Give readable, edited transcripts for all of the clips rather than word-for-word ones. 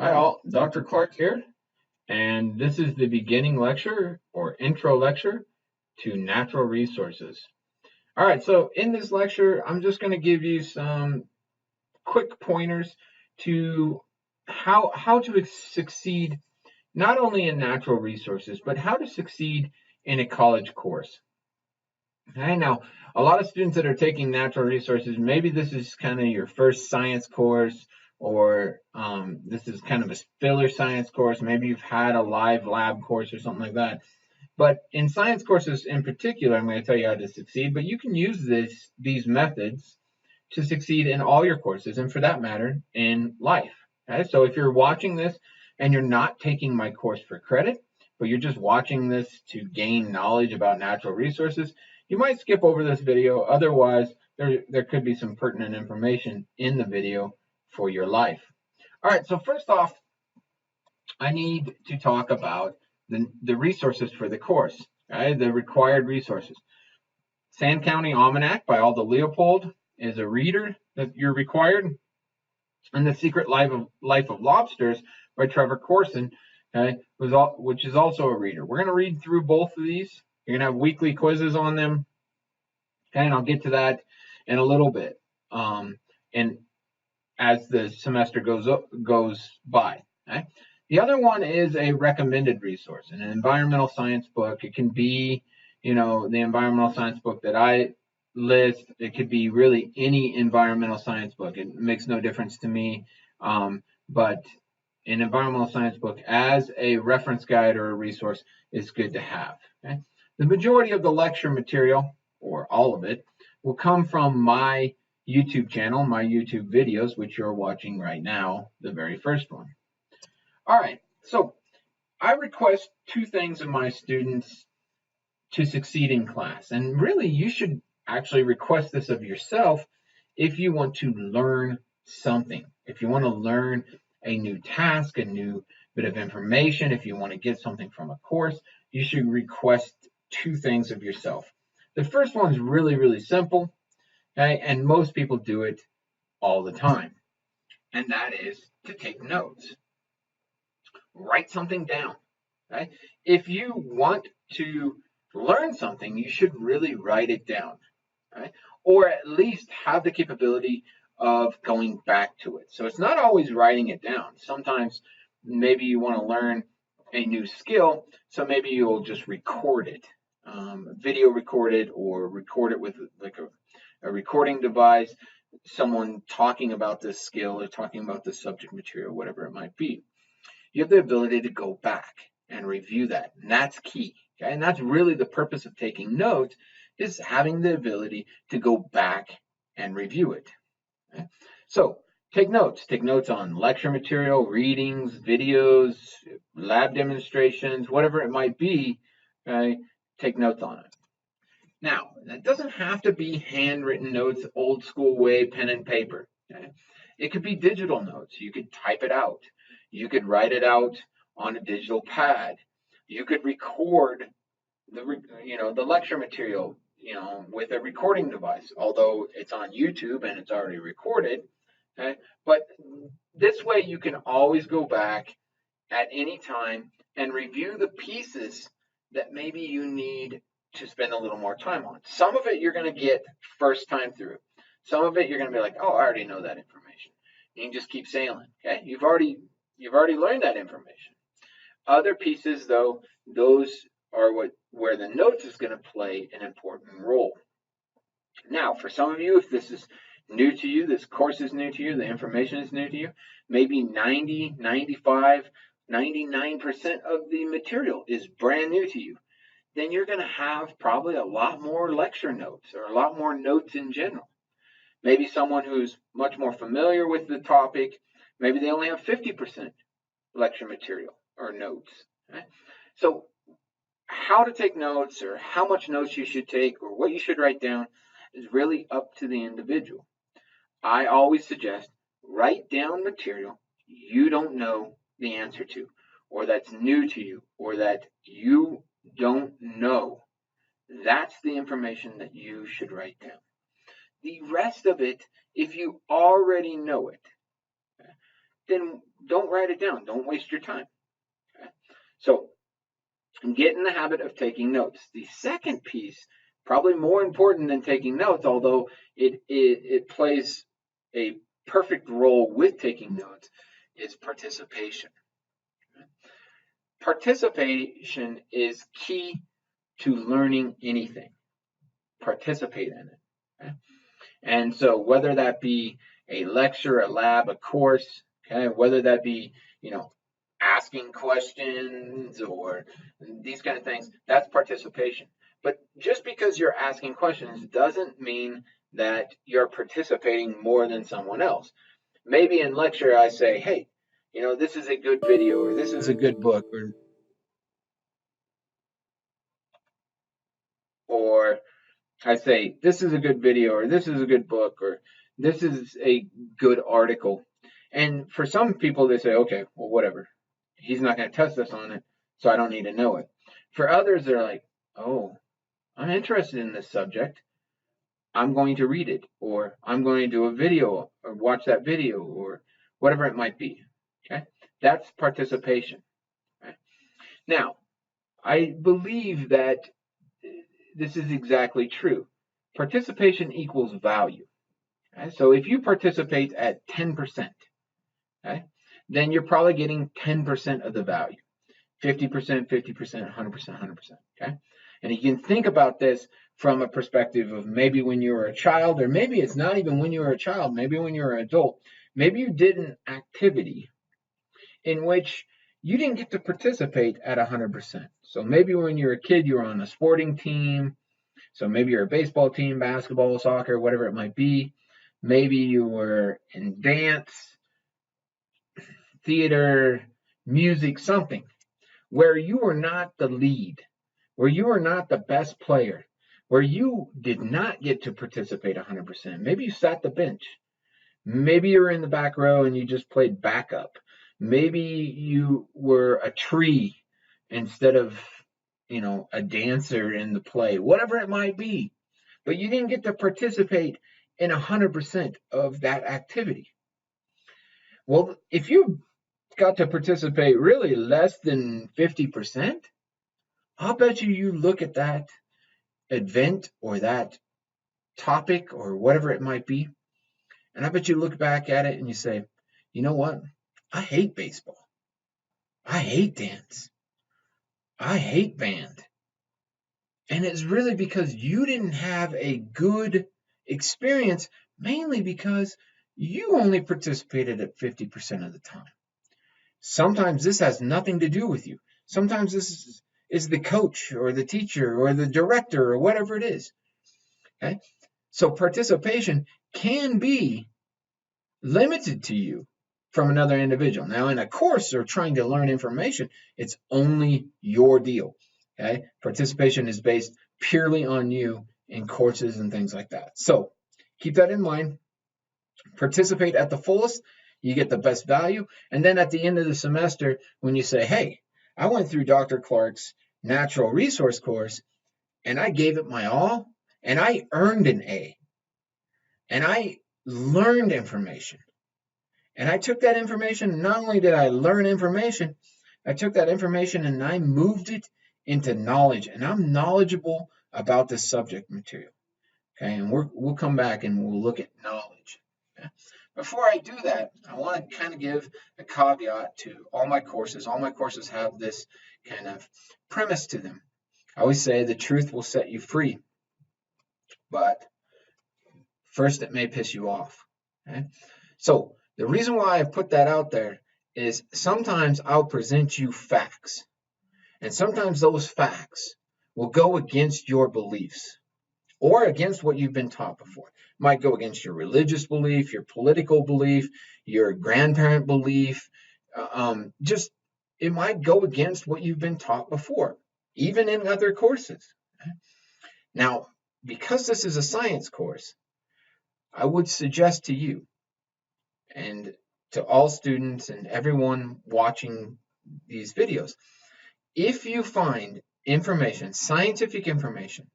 Hi all, Dr. Clark here, and this is the beginning lecture or intro lecture to natural resources. All right, so in this lecture, I'm just going to give you some quick pointers to how to succeed not only in natural resources, but how to succeed in a college course. Okay, now a lot of students that are taking natural resources, maybe this is kind of your first science course, or this is kind of a filler science course. Maybe you've had a live lab course or something like that. But in science courses in particular, I'm going to tell you how to succeed, but you can use these methods to succeed in all your courses, and for that matter, in life. Okay? So if you're watching this and you're not taking my course for credit, but you're just watching this to gain knowledge about natural resources, you might skip over this video. Otherwise, there could be some pertinent information in the video for your life. All right, so first off, I need to talk about the resources for the course, okay? The required resources. Sand County Almanac by Aldo Leopold is a reader that you're required, and The Secret Life of Lobsters by Trevor Corson, okay, which is also a reader. We're going to read through both of these. You're going to have weekly quizzes on them, okay, and I'll get to that in a little bit. And as the semester goes by. Okay? The other one is a recommended resource, an environmental science book. It can be, the environmental science book that I list. It could be really any environmental science book. It makes no difference to me. But an environmental science book as a reference guide or a resource is good to have. Okay? The majority of the lecture material, or all of it, will come from my YouTube channel, my YouTube videos, which you're watching right now, the very first one. All right, so I request two things of my students to succeed in class. And really, you should actually request this of yourself if you want to learn something. If you want to learn a new task, a new bit of information, if you want to get something from a course, you should request two things of yourself. The first one's really, really simple, okay? And most people do it all the time. And that is to take notes. Write something down. Okay? If you want to learn something, you should really write it down. Okay? Or at least have the capability of going back to it. So it's not always writing it down. Sometimes maybe you want to learn a new skill, so maybe you'll just record it, video record it, or record it with like a recording device, someone talking about this skill or talking about this subject material, whatever it might be. You have the ability to go back and review that, and that's key. Okay? And that's really the purpose of taking notes, is having the ability to go back and review it. Okay? So take notes. Take notes on lecture material, readings, videos, lab demonstrations, whatever it might be. Okay? Take notes on it. Now, that doesn't have to be handwritten notes, old school way, pen and paper. Okay? It could be digital notes. You could type it out. You could write it out on a digital pad. You could record the lecture material, with a recording device, although it's on YouTube and it's already recorded. Okay? But this way you can always go back at any time and review the pieces that maybe you need to spend a little more time on. Some of it you're going to get first time through. Some of it you're going to be like, oh, I already know that information. You can just keep sailing. Okay, you've already learned that information. Other pieces, though, those are where the notes is going to play an important role. Now, for some of you, if this is new to you, this course is new to you, the information is new to you, maybe 90, 95, 99% of the material is brand new to you, then you're going to have probably a lot more lecture notes or a lot more notes in general. Maybe someone who's much more familiar with the topic, maybe they only have 50% lecture material or notes. Okay? So how to take notes, or how much notes you should take, or what you should write down, is really up to the individual. I always suggest write down material you don't know the answer to, or that's new to you, or that you don't know. That's the information that you should write down. The rest of it, if you already know it, then don't write it down. Don't waste your time. Okay? So get in the habit of taking notes. The second piece, probably more important than taking notes, although it plays a perfect role with taking notes, is participation. Participation is key to learning anything. Participate in it. Okay? And so whether that be a lecture, a lab, a course, okay, whether that be, asking questions or these kind of things, that's participation. But just because you're asking questions doesn't mean that you're participating more than someone else. Maybe in lecture I say, hey, this is a good video, or this is a good book, or I say, this is a good video, or this is a good book, or this is a good article. And for some people, they say, okay, well, whatever. He's not going to test us on it, so I don't need to know it. For others, they're like, oh, I'm interested in this subject. I'm going to read it, or I'm going to do a video, or watch that video, or whatever it might be. Okay, that's participation. Okay? Now, I believe that this is exactly true. Participation equals value. Okay? So if you participate at 10%, okay, then you're probably getting 10% of the value. 50%, 50%, 100%, 100%. Okay? And you can think about this from a perspective of maybe when you were a child, or maybe it's not even when you were a child, maybe when you were an adult. Maybe you did an activity in which you didn't get to participate at 100%. So maybe when you were a kid, you were on a sporting team. So maybe you're a baseball team, basketball, soccer, whatever it might be. Maybe you were in dance, theater, music, something where you were not the lead, where you were not the best player, where you did not get to participate 100%. Maybe you sat the bench. Maybe you were in the back row and you just played backup. Maybe you were a tree instead of, a dancer in the play, whatever it might be. But you didn't get to participate in 100% of that activity. Well, if you got to participate really less than 50%, I'll bet you look at that event or that topic or whatever it might be, and I bet you look back at it and you say, you know what? I hate baseball. I hate dance. I hate band. And it's really because you didn't have a good experience, mainly because you only participated at 50% of the time. Sometimes this has nothing to do with you. Sometimes this is the coach or the teacher or the director or whatever it is. Okay? So participation can be limited to you from another individual. Now, in a course or trying to learn information, it's only your deal. Okay? Participation is based purely on you in courses and things like that. So keep that in mind. Participate at the fullest. You get the best value. And then at the end of the semester, when you say, hey, I went through Dr. Clark's natural resource course and I gave it my all and I earned an A and I learned information. And I took that information, not only did I learn information, I took that information and I moved it into knowledge. And I'm knowledgeable about this subject material. Okay, and we'll come back and we'll look at knowledge. Okay? Before I do that, I want to kind of give a caveat to all my courses. All my courses have this kind of premise to them. I always say the truth will set you free. But first, it may piss you off. Okay? So the reason why I put that out there is sometimes I'll present you facts. And sometimes those facts will go against your beliefs or against what you've been taught before. It might go against your religious belief, your political belief, your grandparent belief. It might go against what you've been taught before, even in other courses. Okay? Now, because this is a science course, I would suggest to you and to all students and everyone watching these videos, if you find information, scientific information,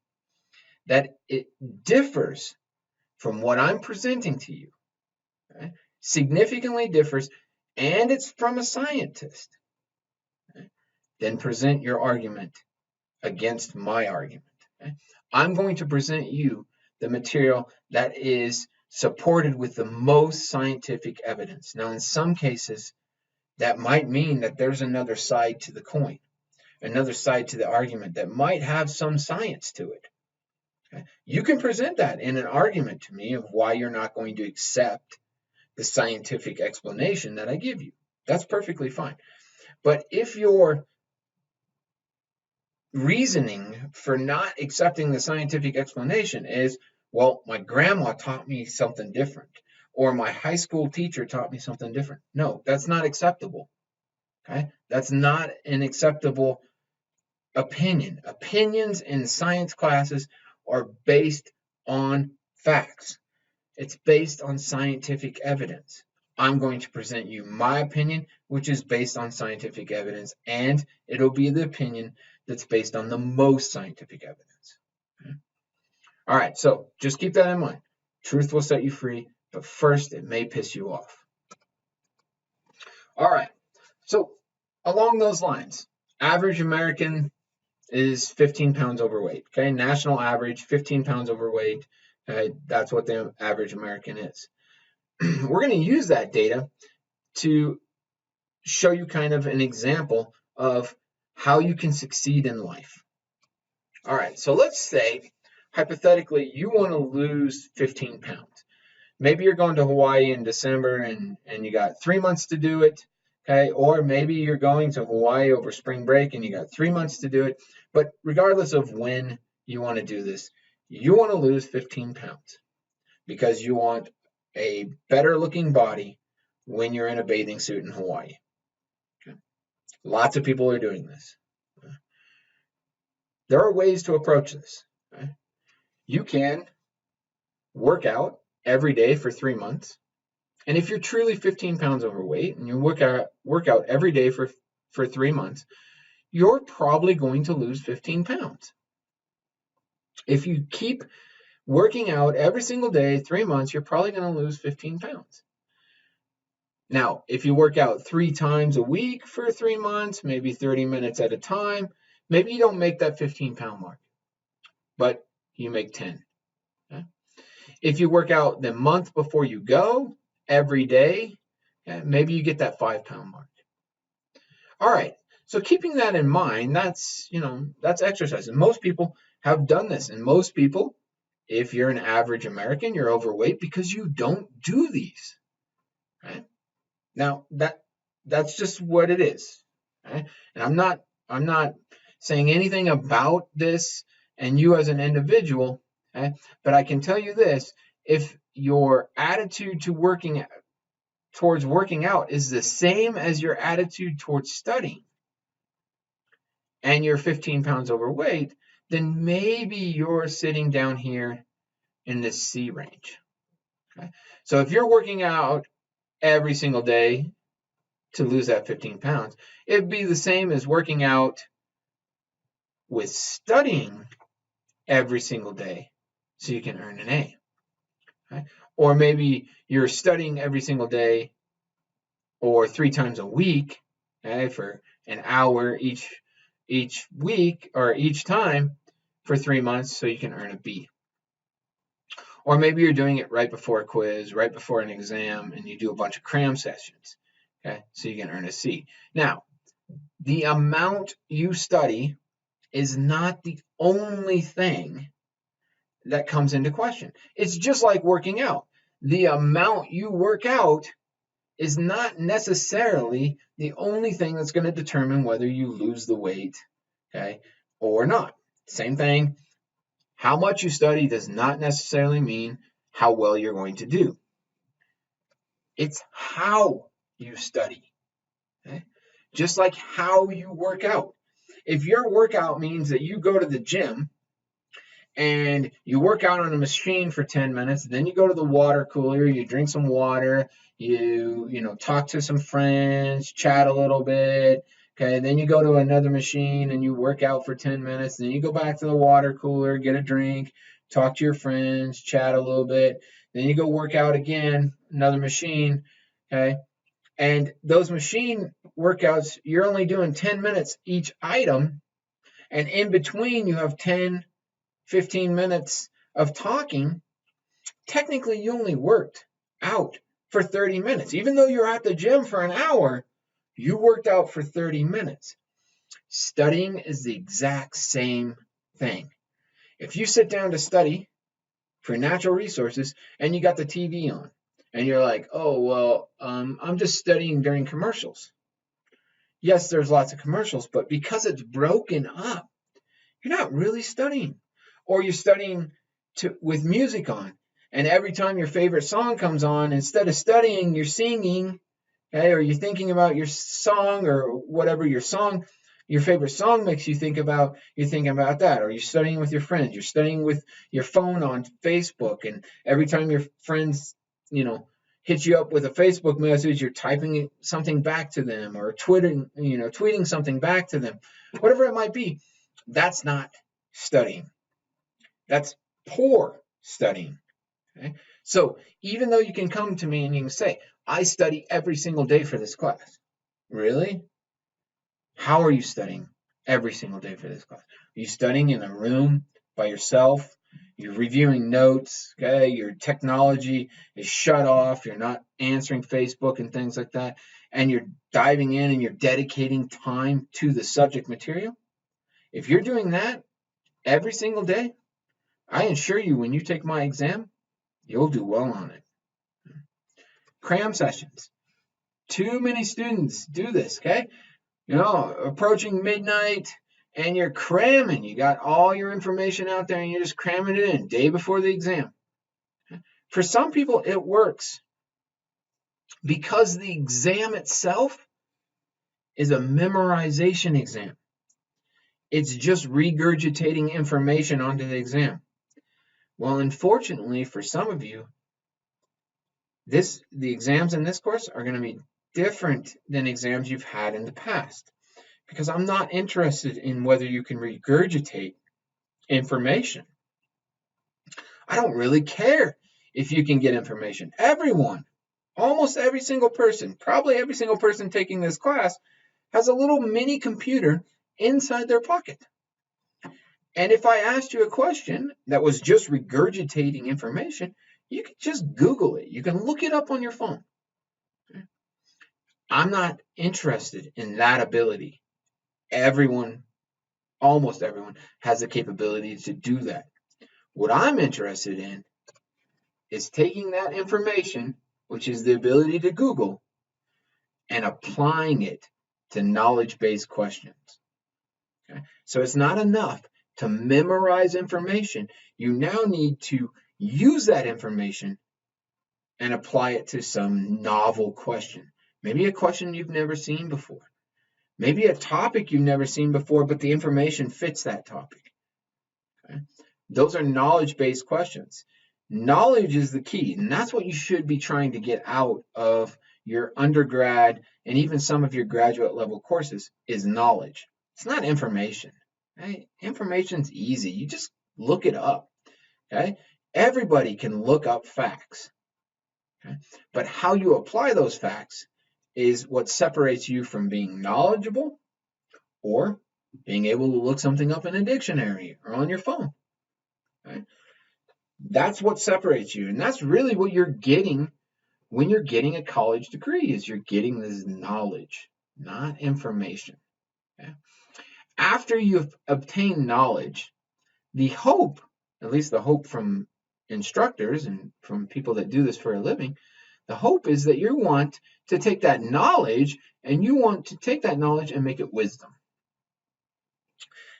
that it differs from what I'm presenting to you, okay, significantly differs, and it's from a scientist, okay, then present your argument against my argument. Okay? I'm going to present you the material that is supported with the most scientific evidence. Now, in some cases, that might mean that there's another side to the coin, another side to the argument that might have some science to it. Okay? You can present that in an argument to me of why you're not going to accept the scientific explanation that I give you. That's perfectly fine. But if your reasoning for not accepting the scientific explanation is, well, my grandma taught me something different, or my high school teacher taught me something different. No, that's not acceptable. Okay? That's not an acceptable opinion. Opinions in science classes are based on facts. It's based on scientific evidence. I'm going to present you my opinion, which is based on scientific evidence, and it'll be the opinion that's based on the most scientific evidence. Okay? All right, so just keep that in mind. Truth will set you free, but first it may piss you off. All right, so along those lines, average American is 15 pounds overweight. Okay, national average, 15 pounds overweight. Okay, that's what the average American is. We're going to use that data to show you kind of an example of how you can succeed in life. All right, so let's say, hypothetically, you want to lose 15 pounds. Maybe you're going to Hawaii in December and you got 3 months to do it, okay? Or maybe you're going to Hawaii over spring break and you got 3 months to do it. But regardless of when you want to do this, you want to lose 15 pounds because you want a better looking body when you're in a bathing suit in Hawaii. Okay? Lots of people are doing this. There are ways to approach this. Okay? You can work out every day for 3 months. And if you're truly 15 pounds overweight and you work out every day for 3 months, you're probably going to lose 15 pounds. If you keep working out every single day, 3 months, you're probably going to lose 15 pounds. Now, if you work out 3 times a week for 3 months, maybe 30 minutes at a time, maybe you don't make that 15-pound mark, but you make 10. Okay? If you work out the month before you go, every day, maybe you get that 5-pound mark. All right, so keeping that in mind, that's exercise. And most people have done this. And most people, if you're an average American, you're overweight because you don't do these. Right? Now that's just what it is. Right? And I'm not saying anything about this and you as an individual, okay? But I can tell you this: if your attitude towards working out is the same as your attitude towards studying, and you're 15 pounds overweight, then maybe you're sitting down here in the C range. Okay? So if you're working out every single day to lose that 15 pounds, it'd be the same as working out with studying every single day so you can earn an A. Okay? Or maybe you're studying every single day or 3 times a week, okay, for an hour each week or each time for 3 months so you can earn a B. Or maybe you're doing it right before a quiz, right before an exam, and you do a bunch of cram sessions, okay, so you can earn a C. Now, the amount you study is not the only thing that comes into question. It's just like working out. The amount you work out is not necessarily the only thing that's going to determine whether you lose the weight, okay, or not. Same thing. How much you study does not necessarily mean how well you're going to do. It's how you study, okay? Just like how you work out. If your workout means that you go to the gym and you work out on a machine for 10 minutes, then you go to the water cooler, you drink some water, you talk to some friends, chat a little bit, okay, then you go to another machine and you work out for 10 minutes, then you go back to the water cooler, get a drink, talk to your friends, chat a little bit, then you go work out again, another machine, okay? And those machine workouts, you're only doing 10 minutes each item. And in between, you have 10, 15 minutes of talking. Technically, you only worked out for 30 minutes. Even though you're at the gym for an hour, you worked out for 30 minutes. Studying is the exact same thing. If you sit down to study for natural resources and you got the TV on and you're like, oh, well, I'm just studying during commercials. Yes, there's lots of commercials, but because it's broken up, you're not really studying. Or you're studying with music on. And every time your favorite song comes on, instead of studying, you're singing, okay? Or you're thinking about your song or whatever your favorite song makes you think about, you're thinking about that. Or you're studying with your friends. You're studying with your phone on Facebook. And every time your friends, hit you up with a Facebook message, you're typing something back to them or tweeting something back to them. Whatever it might be, that's not studying. That's poor studying. Okay? So even though you can come to me and you can say, I study every single day for this class. Really? How are you studying every single day for this class? Are you studying in a room by yourself? You're reviewing notes, okay? Your technology is shut off. You're not answering Facebook and things like that. And you're diving in and you're dedicating time to the subject material. If you're doing that every single day, I assure you when you take my exam, you'll do well on it. Cram sessions. Too many students do this, okay? Approaching midnight and you're cramming. You got all your information out there and you're just cramming it in day before the exam. For some people, it works because the exam itself is a memorization exam. It's just regurgitating information onto the exam. Well, unfortunately, for some of you, the exams in this course are going to be different than exams you've had in the past, because I'm not interested in whether you can regurgitate information. I don't really care if you can get information. Everyone, almost every single person, probably every single person taking this class has a little mini computer inside their pocket. And if I asked you a question that was just regurgitating information, you can just Google it. You can look it up on your phone. I'm not interested in that ability. Almost everyone has the capability to do that. What I'm interested in is taking that information, which is the ability to Google, and applying it to knowledge-based questions. Okay? So it's not enough to memorize information. You now need to use that information and apply it to some novel question. Maybe a question you've never seen before. Maybe a topic you've never seen before, but the information fits that topic. Okay? Those are knowledge-based questions. Knowledge is the key, and that's what you should be trying to get out of your undergrad and even some of your graduate level courses is knowledge. It's not information. Right? Information's easy. You just look it up. Okay? Everybody can look up facts. Okay? But how you apply those facts is what separates you from being knowledgeable or being able to look something up in a dictionary or on your phone. Right? That's what separates you. And that's really what you're getting when you're getting a college degree, is you're getting this knowledge, not information. Okay? After you've obtained knowledge, the hope, at least the hope from instructors and from people that do this for a living, the hope is that you want to take that knowledge and make it wisdom.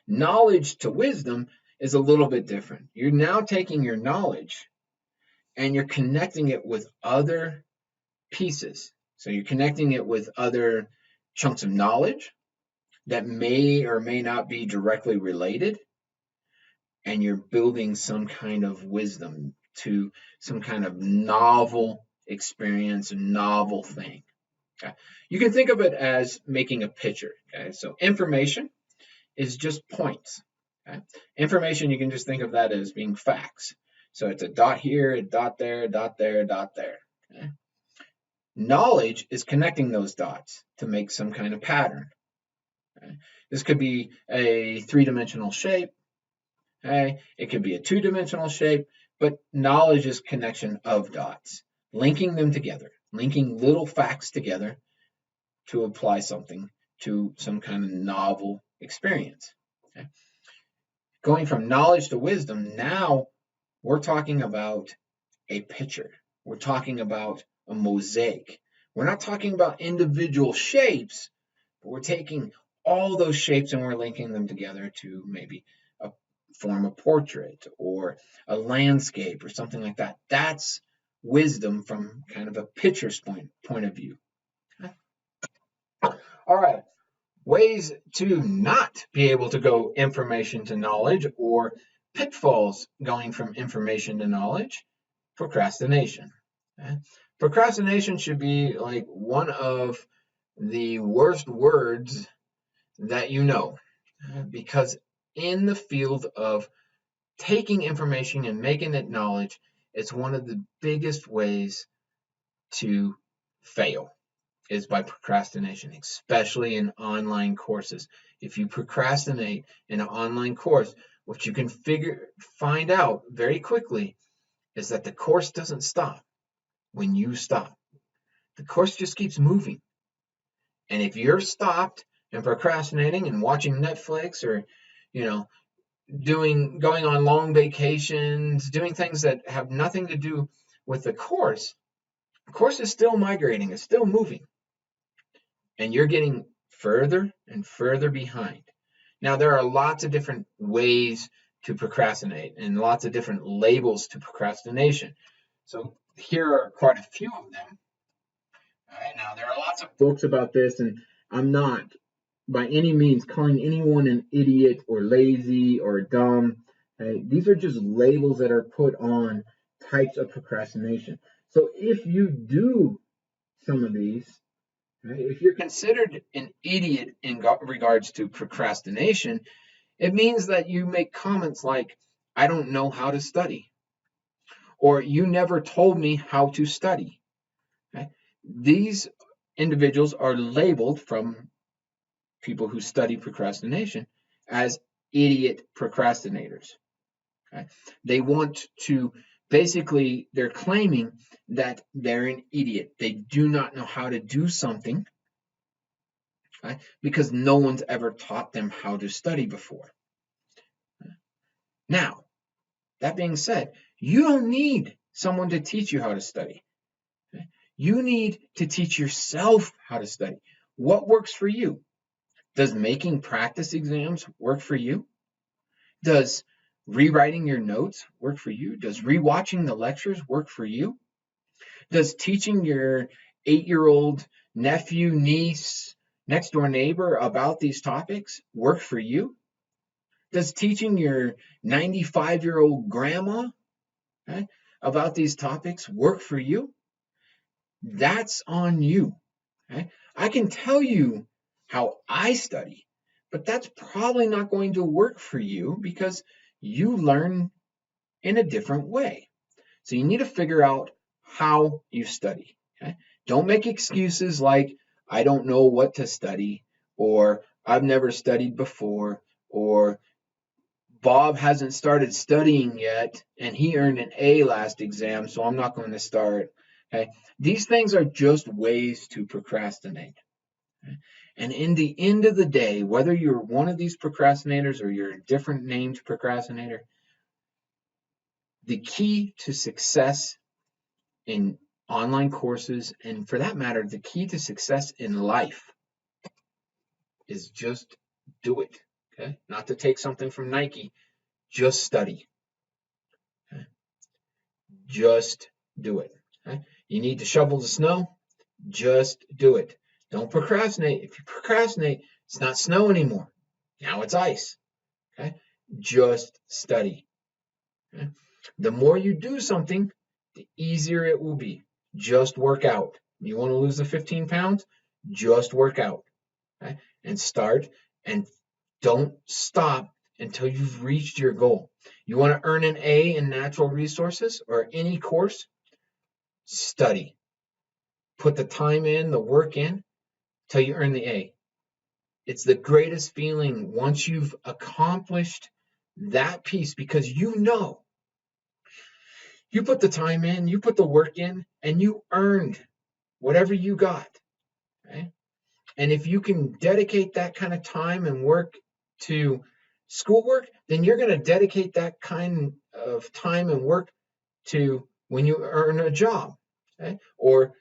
Knowledge to wisdom is a little bit different. You're now taking your knowledge and you're connecting it with other pieces. So you're connecting it with other chunks of knowledge that may or may not be directly related, and you're building some kind of wisdom to some kind of novel experience, a novel thing. Okay? You can think of it as making a picture. Okay? So information is just points. Okay? Information, you can just think of that as being facts. So it's a dot here, a dot there, a dot there, a dot there. Okay? Knowledge is connecting those dots to make some kind of pattern. Okay? This could be a three-dimensional shape. Okay? It could be a two-dimensional shape, but knowledge is connection of dots, linking them together, linking little facts together to apply something to some kind of novel experience. Okay? Going from knowledge to wisdom, now we're talking about a picture. We're talking about a mosaic. We're not talking about individual shapes, but we're taking all those shapes and we're linking them together to maybe form a portrait or a landscape or something like that. That's wisdom from kind of a picture's point of view. All right. Ways to not be able to go information to knowledge, or pitfalls going from information to knowledge. Procrastination. Okay? Procrastination should be like one of the worst words that you know, because in the field of taking information and making it knowledge, it's one of the biggest ways to fail is by procrastination, especially in online courses. If you procrastinate in an online course, what you can find out very quickly is that the course doesn't stop when you stop. The course just keeps moving. And if you're stopped and procrastinating and watching Netflix or, going on long vacations, doing things that have nothing to do with the course is still migrating, it's still moving. And you're getting further and further behind. Now, there are lots of different ways to procrastinate and lots of different labels to procrastination. So here are quite a few of them. All right, now there are lots of books about this, and I'm not by any means calling anyone an idiot or lazy or dumb. These are just labels that are put on types of procrastination. So if you do some of these, right, if you're considered an idiot in regards to procrastination, it means that you make comments like, I don't know how to study, or you never told me how to study. Okay? These individuals are labeled from people who study procrastination as idiot procrastinators. Okay? They want to basically, they're claiming that they're an idiot. They do not know how to do something, okay, because no one's ever taught them how to study before. Now, that being said, you don't need someone to teach you how to study. Okay? You need to teach yourself how to study. What works for you? Does making practice exams work for you? Does rewriting your notes work for you? Does rewatching the lectures work for you? Does teaching your 8-year-old nephew, niece, next door neighbor about these topics work for you? Does teaching your 95-year-old grandma, okay, about these topics work for you? That's on you. Okay? I can tell you how I study, but that's probably not going to work for you because you learn in a different way. So you need to figure out how you study. Okay? Don't make excuses like, I don't know what to study, or I've never studied before, or Bob hasn't started studying yet and he earned an A last exam, so I'm not going to start. Okay? These things are just ways to procrastinate. Okay? And in the end of the day, whether you're one of these procrastinators or you're a different named procrastinator, the key to success in online courses, and for that matter, the key to success in life is just do it. Okay? Not to take something from Nike, just study. Okay? Just do it. Okay? You need to shovel the snow, just do it. Don't procrastinate. If you procrastinate, it's not snow anymore. Now it's ice. Okay? Just study. Okay? The more you do something, the easier it will be. Just work out. You want to lose the 15 pounds? Just work out. Okay? And start, and don't stop until you've reached your goal. You want to earn an A in natural resources or any course? Study. put the time in, the work in, till you earn the A. It's the greatest feeling once you've accomplished that piece, because you know you put the time in, you put the work in, and you earned whatever you got. Okay? And if you can dedicate that kind of time and work to schoolwork, then you're going to dedicate that kind of time and work to when you earn a job, okay? Or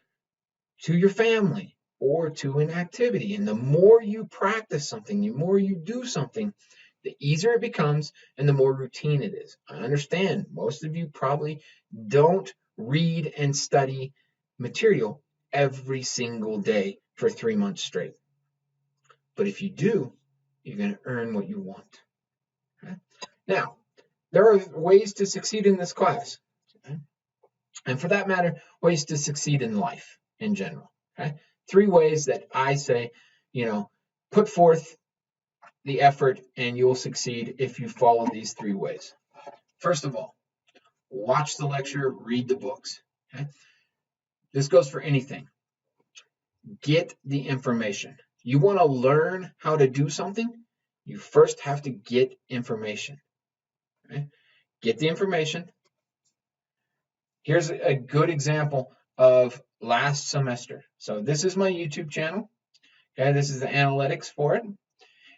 to your family, or to an activity. And the more you practice something, the more you do something, the easier it becomes and the more routine it is. I understand most of you probably don't read and study material every single day for 3 months straight. But if you do, you're going to earn what you want. Okay? Now, there are ways to succeed in this class. Okay? And for that matter, ways to succeed in life in general. Okay? 3 ways that I say, put forth the effort and you'll succeed if you follow these 3 ways. First of all, watch the lecture, read the books. Okay? This goes for anything. Get the information. You want to learn how to do something, you first have to get information. Okay? Get the information. Here's a good example of last semester. So this is my YouTube channel. Okay, this is the analytics for it.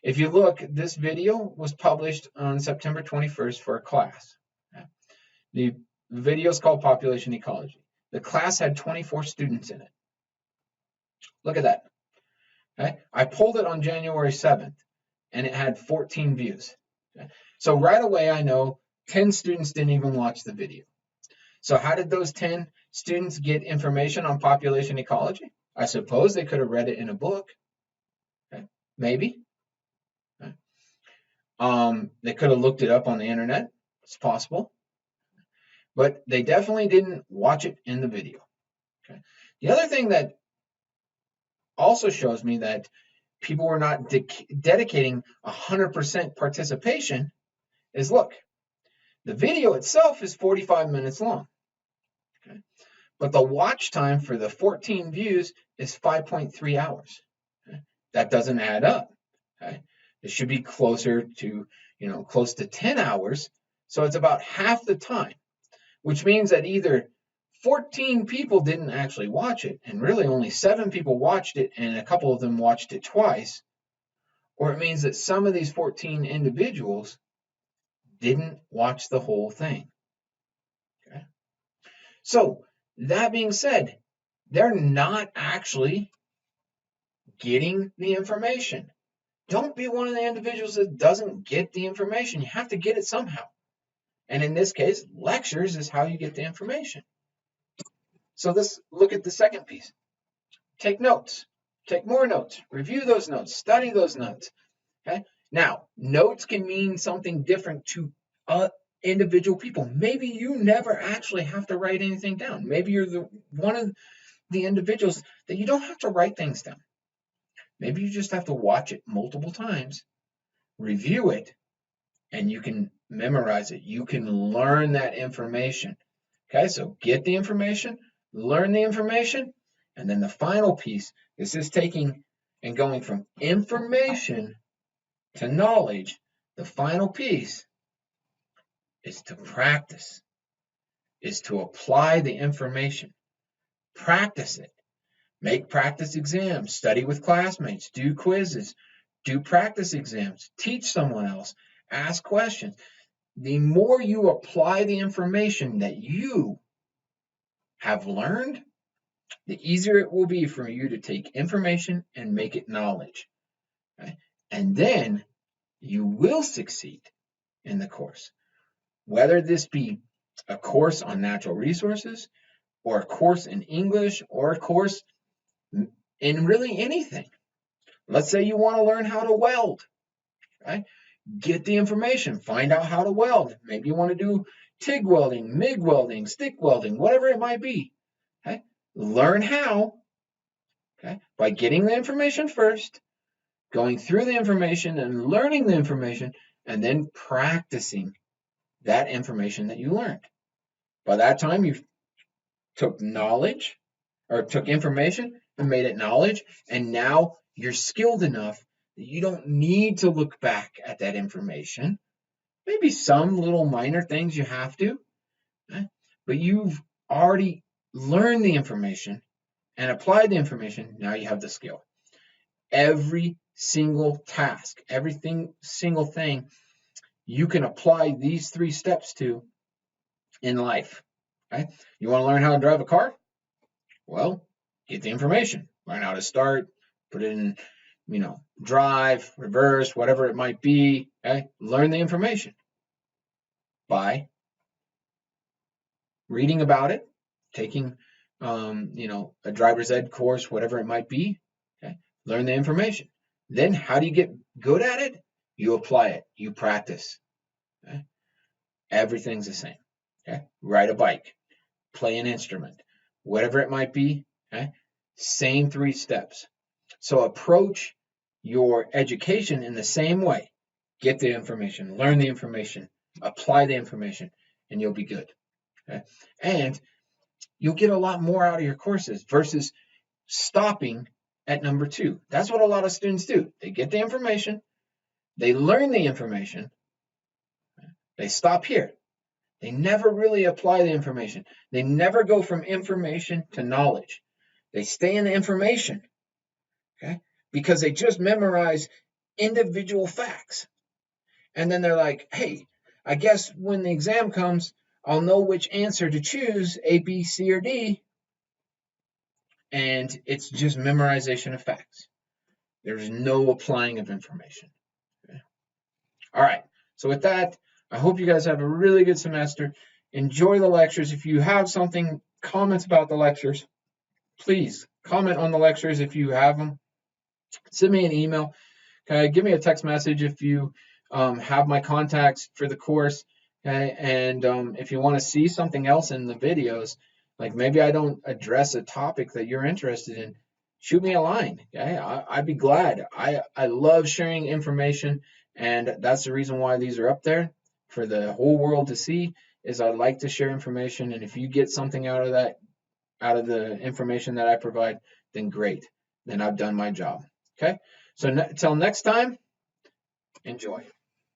If you look, this video was published on September 21st for a class. Okay? The video is called Population Ecology. The class had 24 students in it. Look at that. Okay? I pulled it on January 7th, and it had 14 views. Okay? So right away, I know 10 students didn't even watch the video. So how did those 10 students get information on population ecology? I suppose they could have read it in a book. Okay? Maybe. Okay? They could have looked it up on the internet. It's possible. But they definitely didn't watch it in the video. Okay? The other thing that also shows me that people were not dedicating 100% participation is, look, the video itself is 45 minutes long. Okay? But the watch time for the 14 views is 5.3 hours. Okay? That doesn't add up. Okay? It should be closer to, close to 10 hours. So it's about half the time, which means that either 14 people didn't actually watch it, and really only 7 people watched it, and a couple of them watched it twice, or it means that some of these 14 individuals didn't watch the whole thing. Okay? So, that being said, they're not actually getting the information. Don't be one of the individuals that doesn't get the information. You have to get it somehow. And in this case, lectures is how you get the information. So let's look at the second piece. Take notes. Take more notes. Review those notes. Study those notes. Okay? Now, notes can mean something different to individual people. Maybe you never actually have to write anything down. Maybe you're one of the individuals that you don't have to write things down. Maybe you just have to watch it multiple times, review it, and you can memorize it. You can learn that information. Okay, so get the information, learn the information, and then the final piece, this is taking and going from information to knowledge. The final piece is to practice, is to apply the information. Practice it. Make practice exams, study with classmates, do quizzes, do practice exams, teach someone else, ask questions. The more you apply the information that you have learned, the easier it will be for you to take information and make it knowledge. Okay? And then you will succeed in the course. Whether this be a course on natural resources, or a course in English, or a course in really anything. Let's say you want to learn how to weld. Right? Get the information, find out how to weld. Maybe you want to do TIG welding, MIG welding, stick welding, whatever it might be. Okay? Learn how, okay, by getting the information first, going through the information and learning the information, and then practicing that information that you learned. By that time, you've took knowledge, or took information and made it knowledge, and now you're skilled enough that you don't need to look back at that information. Maybe some little minor things you have to, but you've already learned the information and applied the information. Now you have the skill. Every single task, single thing you can apply these 3 steps to in life. Okay? You want to learn how to drive a car? Well, get the information. Learn how to start, put it in, drive, reverse, whatever it might be. Okay? Learn the information by reading about it, taking, a driver's ed course, whatever it might be. Okay? Learn the information. Then how do you get good at it? You apply it. You practice. Okay? Everything's the same. Okay? Ride a bike, play an instrument, whatever it might be. Okay? Same 3 steps. So approach your education in the same way. Get the information, learn the information, apply the information, and you'll be good. Okay? And you'll get a lot more out of your courses versus stopping at number 2. That's what a lot of students do. They get the information, they learn the information, they stop here. They never really apply the information. They never go from information to knowledge. They stay in the information, okay? Because they just memorize individual facts. And then they're like, hey, I guess when the exam comes, I'll know which answer to choose, A, B, C, or D. And it's just memorization of facts. There's no applying of information. Okay? All right. So with that, I hope you guys have a really good semester. Enjoy the lectures. If you have comments about the lectures, please comment on the lectures if you have them. Send me an email. Okay, give me a text message if you have my contacts for the course. Okay, and if you want to see something else in the videos, like maybe I don't address a topic that you're interested in, shoot me a line. Okay, I'd be glad. I love sharing information, and that's the reason why these are up there for the whole world to see. Is I like to share information, and if you get something out of that, out of the information that I provide, then great. Then I've done my job. Okay, so until next time, enjoy.